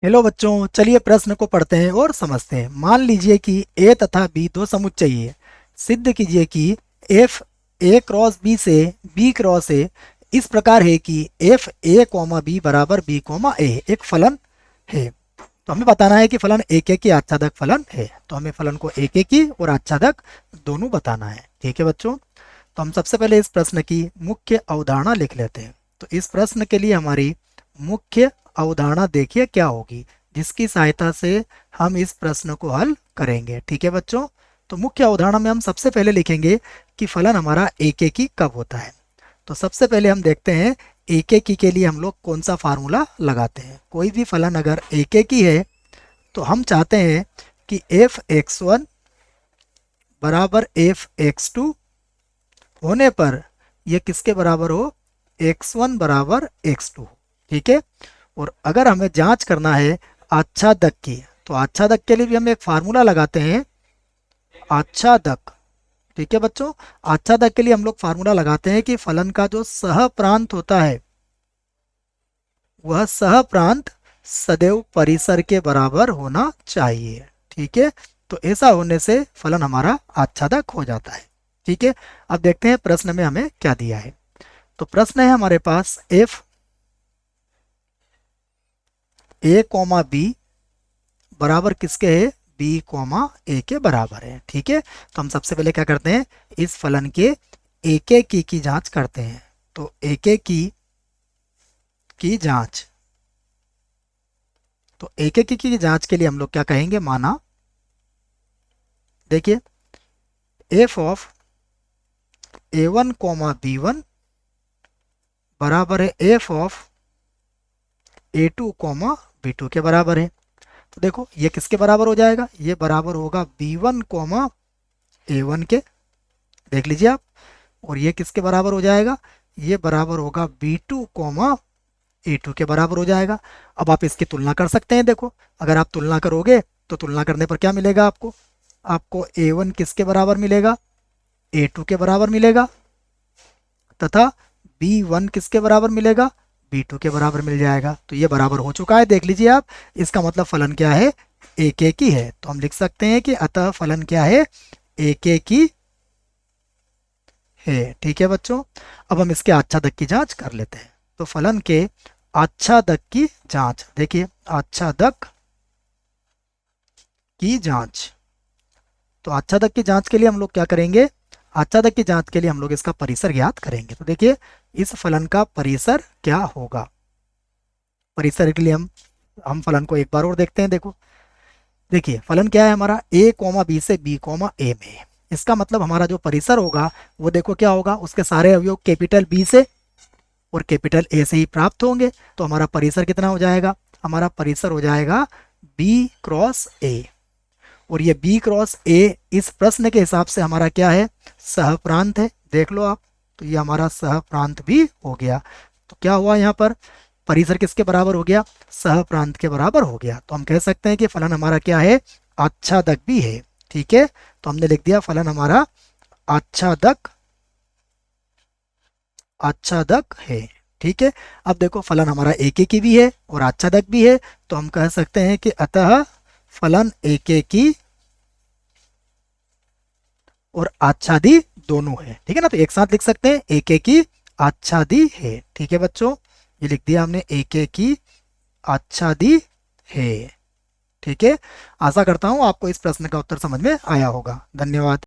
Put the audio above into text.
Hello बच्चों, चलिए प्रश्न को पढ़ते हैं और समझते हैं। मान लीजिए कि ए तथा बी दो समुच्चयी है। सिद्ध कीजिए कि एफ ए क्रॉस बी से बी क्रॉस ए इस प्रकार है कि एफ ए कॉमा बी बराबर बी कॉमा ए एक फलन है। तो हमें बताना है कि फलन एक की आच्छादक फलन है। तो हमें फलन को एक की और आच्छादक दोनों बताना है। ठीक है बच्चों, तो हम सबसे पहले इस प्रश्न की मुख्य अवधारणा लिख लेते हैं। तो इस प्रश्न के लिए हमारी मुख्य अवधारणा देखिए क्या होगी, जिसकी सहायता से हम इस प्रश्न को हल करेंगे। ठीक है बच्चों, तो मुख्य अवधारणा में हम सबसे पहले लिखेंगे कि फलन हमारा एक की कब होता है। तो सबसे पहले हम देखते हैं एक की के लिए हम लोग कौन सा फार्मूला लगाते हैं। कोई भी फलन अगर एक की है तो हम चाहते हैं कि एफ एक्स वन बराबर एफ एक्स टू होने पर यह किसके बराबर हो, x1 बराबर x2। ठीक है, और अगर हमें जांच करना है आच्छादक की, तो आच्छादक के लिए भी हम एक फार्मूला लगाते हैं आच्छादक। ठीक है बच्चों, आच्छादक के लिए हम लोग फार्मूला लगाते हैं कि फलन का जो सहप्रांत होता है वह सहप्रांत सदैव परिसर के बराबर होना चाहिए। ठीक है, तो ऐसा होने से फलन हमारा आच्छादक हो जाता है। ठीक है, अब देखते हैं प्रश्न में हमें क्या दिया है। तो प्रश्न है हमारे पास एफ ए कॉमा बी बराबर किसके है, बी कॉमा ए के बराबर है। ठीक है, तो हम सबसे पहले क्या करते हैं, इस फलन के एक की जांच करते हैं। तो एक की जांच, तो एक की जांच के लिए हम लोग क्या कहेंगे, माना देखिए F of A one comma B one बराबर है F of A two comma B two के बराबर है। तो देखो ये किसके बराबर हो जाएगा, ये बराबर होगा बी वन कॉमा ए वन के, देख लीजिए आप। और ये किसके बराबर हो जाएगा, ये बराबर होगा B two comma A two के बराबर हो जाएगा। अब आप इसकी तुलना कर सकते हैं। देखो अगर आप तुलना करोगे तो तुलना करने पर क्या मिलेगा आपको, आपको ए वन किसके बराबर मिलेगा, ए टू के बराबर मिलेगा, तथा बी वन किसके बराबर मिलेगा, बी टू के बराबर मिल जाएगा। तो ये बराबर हो चुका है, देख लीजिए आप। इसका मतलब फलन क्या है, एक की है। तो हम लिख सकते हैं कि अतः फलन क्या है, एक की है। ठीक है बच्चों, अब हम इसके आच्छादक की जांच कर लेते हैं। तो फलन के आच्छादक की जांच देखिए, आच्छादक की जांच। तो आच्छादक की जांच के लिए हम लोग क्या करेंगे, आच्छादक की जांच के लिए हम लोग इसका परिसर ज्ञात करेंगे। तो देखिए इस फलन का परिसर क्या होगा। परिसर के लिए हम फलन को एक बार और देखते हैं। देखो देखिए फलन क्या है हमारा, a कॉमा बी से b कॉमा ए में। इसका मतलब हमारा जो परिसर होगा वो देखो क्या होगा, उसके सारे अवयव कैपिटल बी से और कैपिटल ए से ही प्राप्त होंगे। तो हमारा परिसर कितना हो जाएगा, हमारा परिसर हो जाएगा b क्रॉस ए। और ये b क्रॉस ए इस प्रश्न के हिसाब से हमारा क्या है, सहप्रांत है। देख लो आप, तो ये हमारा सहप्रांत भी हो गया। तो क्या हुआ यहाँ पर, परिसर किसके बराबर हो गया, सहप्रांत के बराबर हो गया। तो हम कह सकते हैं कि फलन हमारा क्या है, आच्छादक भी है। ठीक है, तो हमने लिख दिया फलन हमारा आच्छादक आच्छादक है। ठीक है, अब देखो फलन हमारा एक की भी है और आच्छादक भी है। तो हम कह सकते हैं कि अतः फलन एक की और आच्छादी दोनों है। ठीक है ना, तो एक साथ लिख सकते हैं एक की आच्छादी है। ठीक है बच्चों, ये लिख दिया हमने एक की आच्छादी है। ठीक है, आशा करता हूं आपको इस प्रश्न का उत्तर समझ में आया होगा। धन्यवाद।